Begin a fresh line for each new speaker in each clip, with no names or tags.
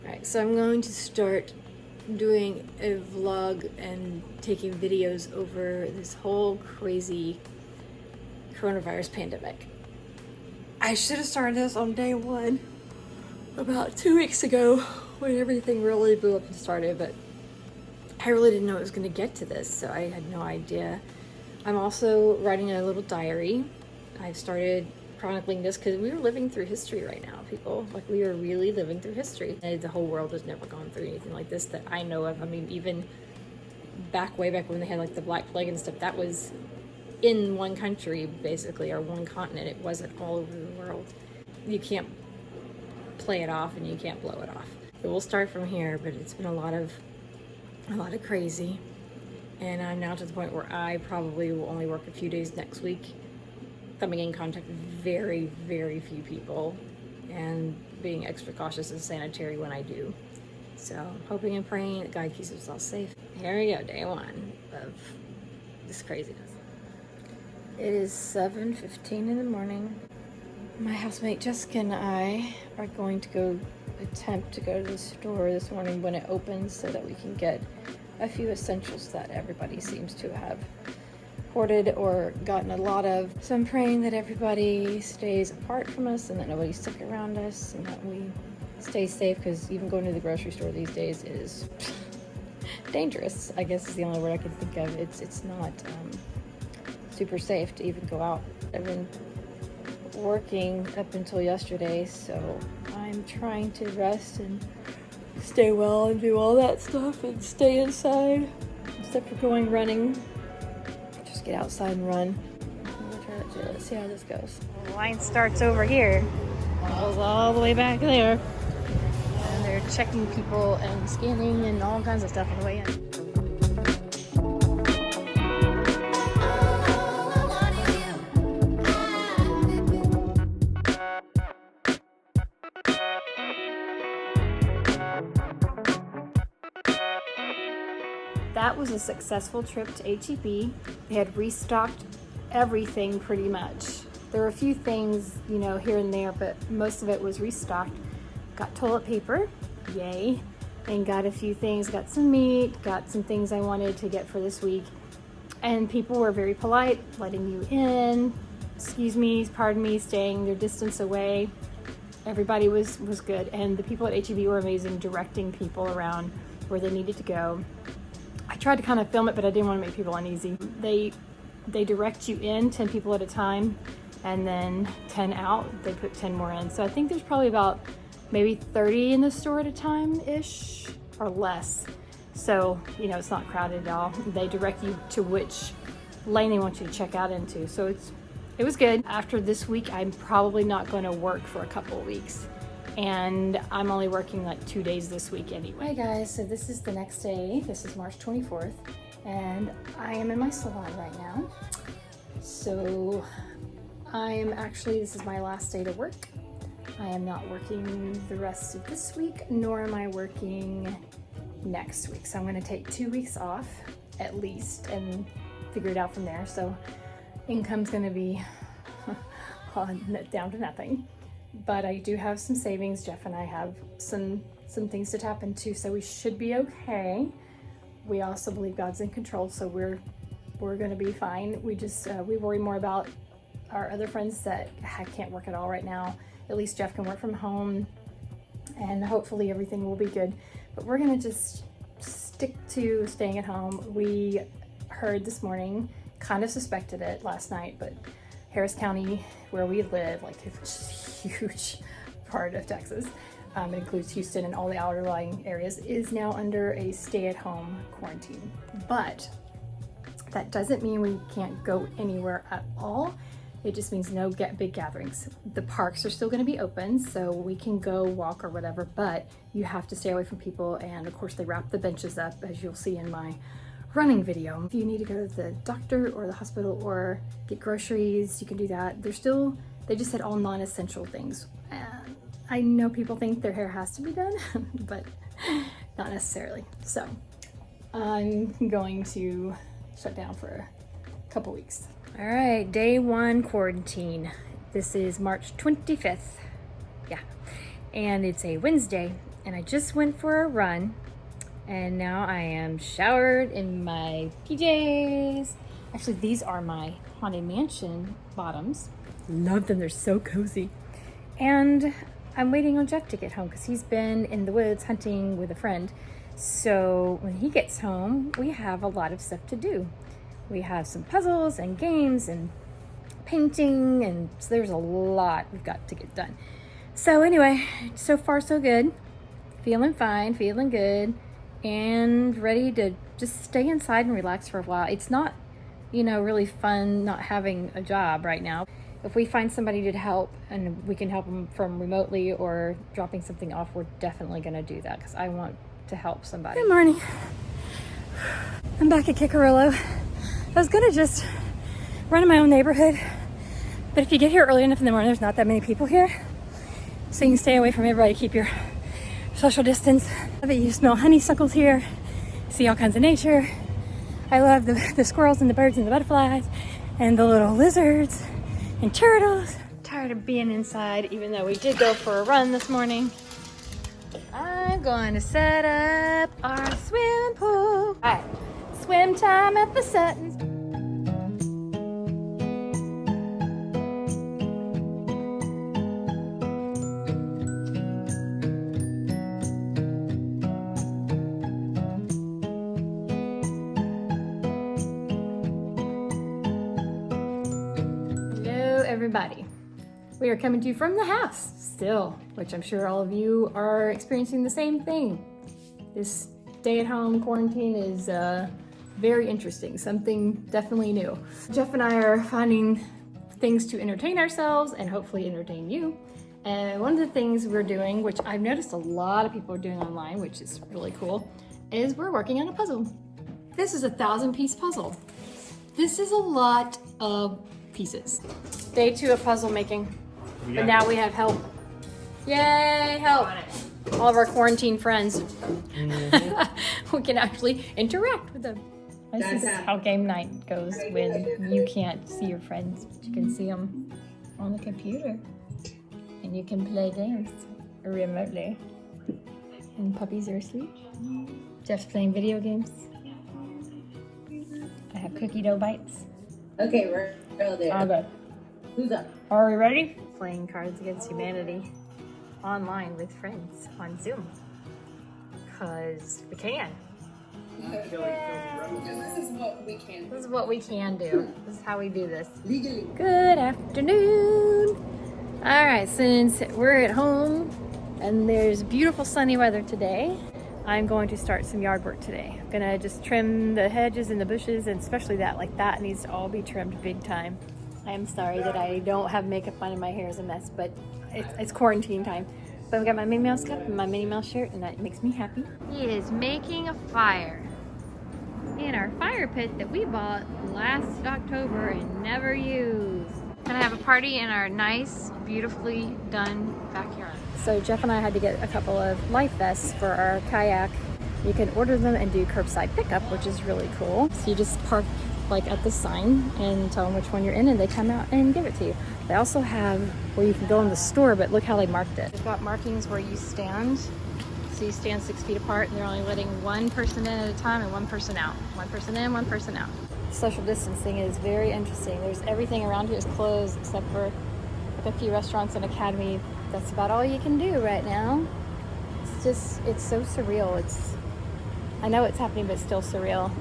Alright, so I'm going to start doing a vlog and taking videos over this whole crazy coronavirus pandemic. I should have started this on day one about 2 weeks ago when everything really blew up and started, but I really didn't know it was going to get to this, so I had no idea. I'm also writing a little diary. I've started chronicling this because we were living through history right now, people. Like, we are really living through history. And the whole world has never gone through anything like this that I know of. I mean, even way back when they had like the Black Plague and stuff, that was in one country, basically, or one continent. It wasn't all over the world. You can't play it off and you can't blow it off. So we'll start from here, but it's been a lot of crazy. And I'm now to the point where I probably will only work a few days next week, coming in contact with very, very few people and being extra cautious and sanitary when I do. So hoping and praying that God keeps us all safe. Here we go, day one of this craziness. It is 7:15 in the morning. My housemate Jessica and I are going to attempt to go to the store this morning when it opens so that we can get a few essentials that everybody seems to have hoarded or gotten a lot of. So I'm praying that everybody stays apart from us and that nobody's sick around us and that we stay safe, because even going to the grocery store these days is dangerous, I guess is the only word I can think of. It's not super safe to even go out. I've been working up until yesterday, so I'm trying to rest and stay well and do all that stuff and stay inside, except for going running. Just get outside and run. Let's see how this goes. The line starts over here, goes all the way back there, and they're checking people and scanning and all kinds of stuff on the way in. That was a successful trip to H-E-B. They had restocked everything pretty much. There were a few things, you know, here and there, but most of it was restocked. Got toilet paper, yay, and got a few things, got some meat, got some things I wanted to get for this week. And people were very polite, letting you in, excuse me, pardon me, staying their distance away. Everybody was good, and the people at H-E-B were amazing, directing people around where they needed to go. I tried to kind of film it, but I didn't want to make people uneasy. They direct you in 10 people at a time, and then 10 out. They put 10 more in. So I think there's probably about maybe 30 in the store at a time-ish, or less. So, you know, it's not crowded at all. They direct you to which lane they want you to check out into. So it was good. After this week, I'm probably not going to work for a couple of weeks. And I'm only working like 2 days this week anyway. Hi guys, so this is the next day. This is March 24th, and I am in my salon right now. So this is my last day to work. I am not working the rest of this week, nor am I working next week. So I'm gonna take 2 weeks off at least and figure it out from there. So income's gonna be down to nothing. But I do have some savings. Jeff and I have some things to tap into, so we should be okay. We also believe God's in control, so we're gonna be fine. We just we worry more about our other friends that can't work at all right now. At least Jeff can work from home, and hopefully everything will be good. But we're gonna just stick to staying at home. We heard this morning, kind of suspected it last night, but Harris County, where we live, like it's a huge part of Texas, it includes Houston and all the outlying areas, is now under a stay-at-home quarantine. But that doesn't mean we can't go anywhere at all. It just means no big gatherings. The parks are still gonna be open, so we can go walk or whatever, but you have to stay away from people. And of course they wrap the benches up, as you'll see in my running video. If you need to go to the doctor or the hospital or get groceries, you can do that. They just said all non-essential things. I know people think their hair has to be done, but not necessarily. So I'm going to shut down for a couple weeks. All right, day one quarantine. This is March 25th. Yeah, and it's a Wednesday. and I just went for a run, and now I am showered in my PJs. Actually, these are my Haunted Mansion bottoms. Love them, they're so cozy. And I'm waiting on Jeff to get home because he's been in the woods hunting with a friend. So when he gets home, we have a lot of stuff to do. We have some puzzles and games and painting, and so there's a lot we've got to get done. So anyway, so far so good. Feeling fine, feeling good, and ready to just stay inside and relax for a while. It's not, you know, really fun not having a job right now. If we find somebody to help and we can help them from remotely or dropping something off, we're definitely going to do that because I want to help somebody. Good morning. I'm back at Kikarillo. I was going to just run in my own neighborhood, but if you get here early enough in the morning, there's not that many people here. So you can stay away from everybody, keep your social distance. I bet you smell honeysuckles here, see all kinds of nature. I love the squirrels and the birds and the butterflies and the little lizards and turtles. Tired of being inside, even though we did go for a run this morning. I'm going to set up our swimming pool. All right, swim time at the Suttons. Everybody, we are coming to you from the house still, which I'm sure all of you are experiencing the same thing. This stay-at-home quarantine is very interesting, something definitely new. Jeff and I are finding things to entertain ourselves and hopefully entertain you. And one of the things we're doing, which I've noticed a lot of people are doing online, which is really cool, is we're working on a puzzle. This is a 1,000-piece puzzle. This is a lot of pieces. Day 2 of puzzle making, but now we have help. Yay, help! All of our quarantine friends. We can actually interact with them. This is how game night goes when you can't see your friends, but you can see them on the computer. And you can play games remotely. And puppies are asleep. Jeff's playing video games. I have cookie dough bites.
Okay, we're all there.
All good.
Who's up?
Are we ready? Playing Cards Against Humanity online with friends on Zoom. Because we can.
Yeah. Because this is what we can do.
This is what we can do. This is how we do this.
Legally.
Good afternoon. All right, since we're at home and there's beautiful sunny weather today, I'm going to start some yard work today. I'm gonna just trim the hedges and the bushes, and especially that needs to all be trimmed big time. I am sorry that I don't have makeup on and my hair is a mess, but it's quarantine time. But I've got my Minnie Mouse cup and my Minnie Mouse shirt, and that makes me happy. He is making a fire in our fire pit that we bought last October and never used. Gonna have a party in our nice, beautifully done backyard. So Jeff and I had to get a couple of life vests for our kayak. You can order them and do curbside pickup, which is really cool. So you just park like at the sign and tell them which one you're in, and they come out and give it to you. They also have where you can go in the store, but look how they marked it. They've got markings where you stand. So you stand 6 feet apart, and they're only letting one person in at a time and one person out. One person in, one person out. Social distancing is very interesting. There's everything around here is closed except for like a few restaurants and academy. That's about all you can do right now. It's so surreal. I know it's happening, but it's still surreal.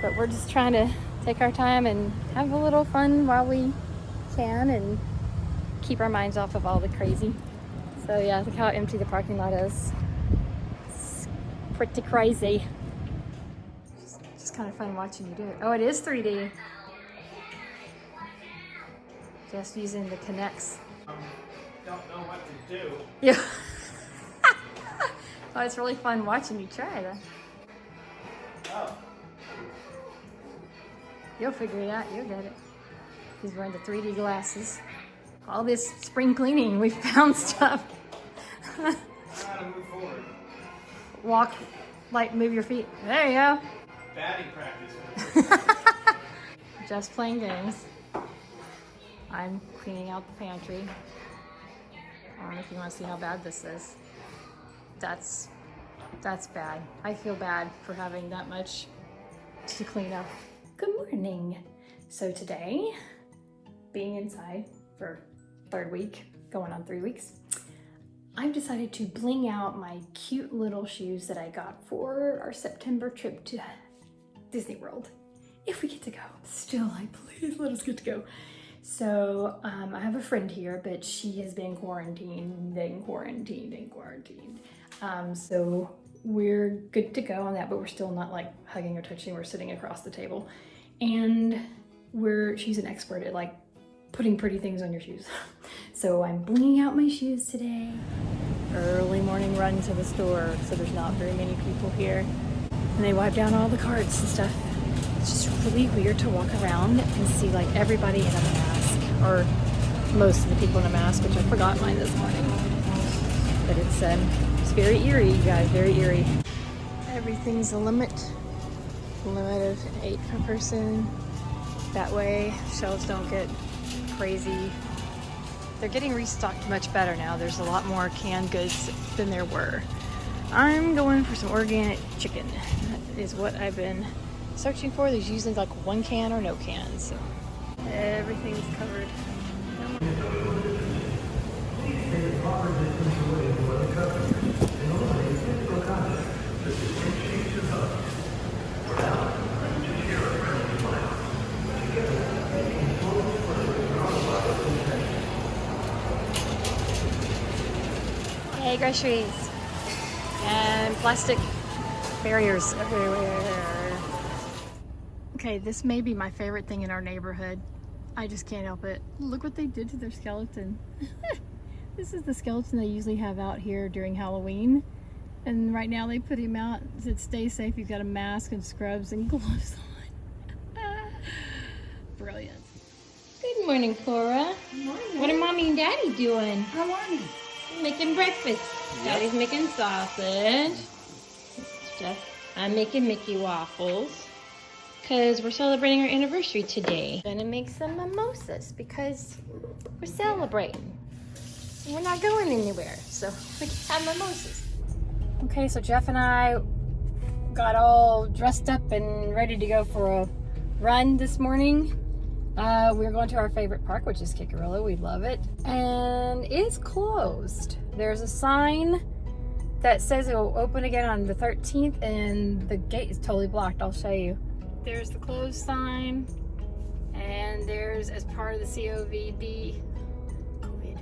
But we're just trying to take our time and have a little fun while we can and keep our minds off of all the crazy. So yeah, look how empty the parking lot is. It's pretty crazy. Just kind of fun watching you do it. Oh, it is 3D. Just using the Kinects.
Don't know what to do.
Yeah. Oh, it's really fun watching you try that.
Oh.
You'll figure it out. You'll get it. He's wearing the 3D glasses. All this spring cleaning, we found stuff.
How to move forward.
Walk, like move your feet. There you go.
Batting practice.
Just playing games. I'm cleaning out the pantry. I don't know if you want to see how bad this is. that's bad. I feel bad for having that much to clean up. Good morning. So today, being inside for third week, going on 3 weeks, I've decided to bling out my cute little shoes that I got for our September trip to Disney World. If we get to go, still, like, please let us get to go. So I have a friend here, but she has been quarantined. So we're good to go on that, but we're still not like hugging or touching. We're sitting across the table, and she's an expert at like putting pretty things on your shoes. So I'm blinging out my shoes today. Early morning run to the store, so there's not very many people here. And they wipe down all the carts and stuff. It's just really weird to walk around and see like everybody in a mask, or most of the people in a mask, which I forgot mine this morning. But it's very eerie, you guys, very eerie. Everything's a limit of 8 per person. That way shelves don't get crazy. They're getting restocked much better now. There's a lot more canned goods than there were. I'm going for some organic chicken. That is what I've been searching for. There's usually like 1 can or no can, so everything's covered. Hey, groceries and plastic barriers everywhere. Okay, this may be my favorite thing in our neighborhood. I just can't help it. Look what they did to their skeleton. This is the skeleton they usually have out here during Halloween. And right now they put him out to stay safe. He's got a mask and scrubs and gloves on. Brilliant. Good morning, Cora.
Good morning.
What are Mommy and Daddy doing?
How are you?
Making breakfast. Daddy's making sausage. I'm making Mickey waffles because we're celebrating our anniversary today. Gonna make some mimosas because we're celebrating. We're not going anywhere, so we can have mimosas. Okay, so Jeff and I got all dressed up and ready to go for a run this morning. We're going to our favorite park, which is Kickarillo. We love it. And it's closed. There's a sign that says it will open again on the 13th, and the gate is totally blocked. I'll show you. There's the closed sign, and there's, as part of the COVID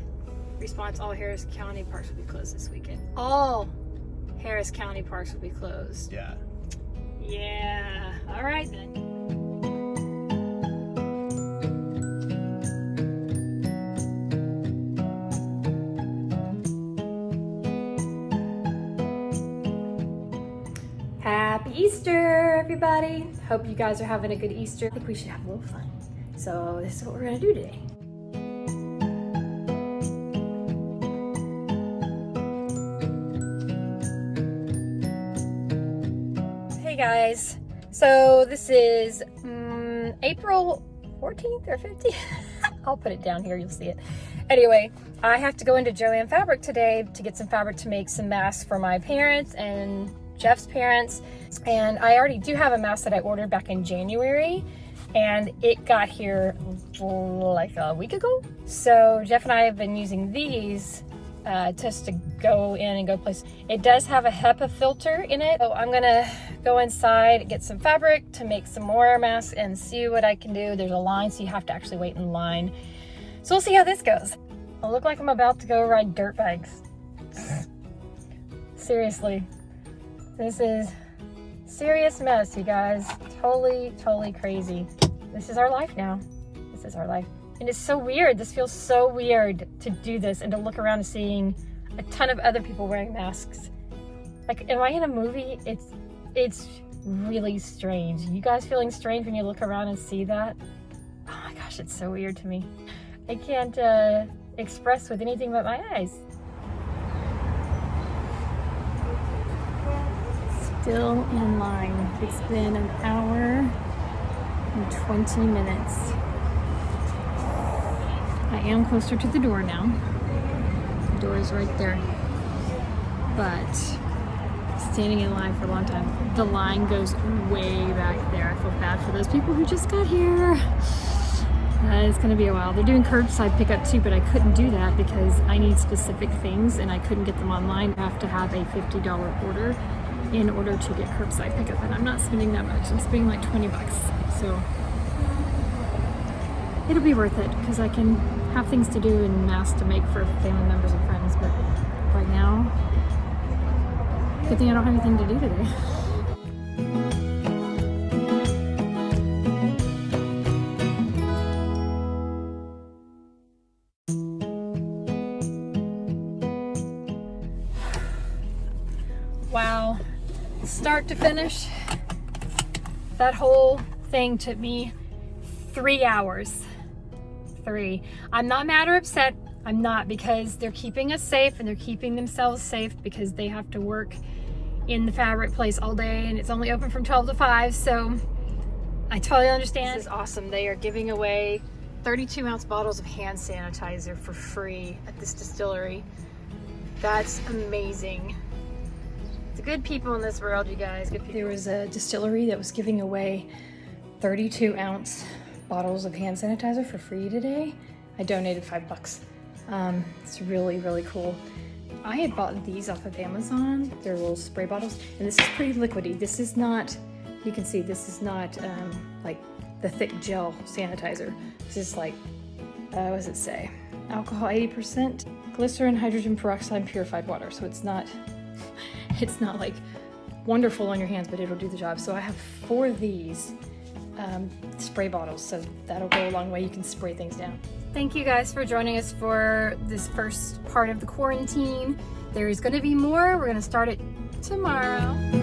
response, all Harris County parks will be closed this weekend. All Harris County parks will be closed.
Yeah.
Yeah. All right then. Happy Easter, everybody. Hope you guys are having a good Easter. I think we should have a little fun. So this is what we're gonna do today. Hey guys, so this is April 14th or 15th? I'll put it down here, you'll see it. Anyway, I have to go into Joann Fabric today to get some fabric to make some masks for my parents and Jeff's parents. And I already do have a mask that I ordered back in January, and it got here like a week ago. So Jeff and I have been using these just to go in and go places. It does have a HEPA filter in it. So I'm gonna go inside, get some fabric to make some more masks and see what I can do. There's a line, so you have to actually wait in line. So we'll see how this goes. I look like I'm about to go ride dirt bikes. Seriously. This is serious mess, you guys. Totally crazy. This is our life now. This is our life. And it's so weird. This feels so weird to do this and to look around and seeing a ton of other people wearing masks. Like, am I in a movie? It's really strange. You guys feeling strange when you look around and see that? Oh my gosh, it's so weird to me. I can't express with anything but my eyes. Still in line. It's been an hour and 20 minutes. I am closer to the door now. The door is right there. but standing in line for a long time. The line goes way back there. I feel bad for those people who just got here. It's gonna be a while. They're doing curbside pickup too, but I couldn't do that because I need specific things and I couldn't get them online. I have to have a $50 order in order to get curbside pickup, and I'm not spending that much. I'm spending like 20 bucks. So it'll be worth it because I can have things to do and masks to make for family members and friends, but right now, good thing I don't have anything to do today. Wow, start to finish, that whole thing took me 3 hours. 3. I'm not mad or upset. I'm not, because they're keeping us safe and they're keeping themselves safe because they have to work in the fabric place all day and it's only open from 12 to 5. So I totally understand. This is awesome. They are giving away 32-ounce bottles of hand sanitizer for free at this distillery. That's amazing. The good people in this world, you guys. Good people. There was a distillery that was giving away 32-ounce bottles of hand sanitizer for free today. I donated $5. It's really, really cool. I had bought these off of Amazon. They're little spray bottles, and this is pretty liquidy. This is not, you can see, this is not like the thick gel sanitizer. This is like, what does it say? Alcohol 80%, glycerin, hydrogen peroxide, purified water. So it's not like wonderful on your hands, but it'll do the job. So I have 4 of these spray bottles, so that'll go a long way. You can spray things down. Thank you guys for joining us for this first part of the quarantine. There is going to be more. We're going to start it tomorrow.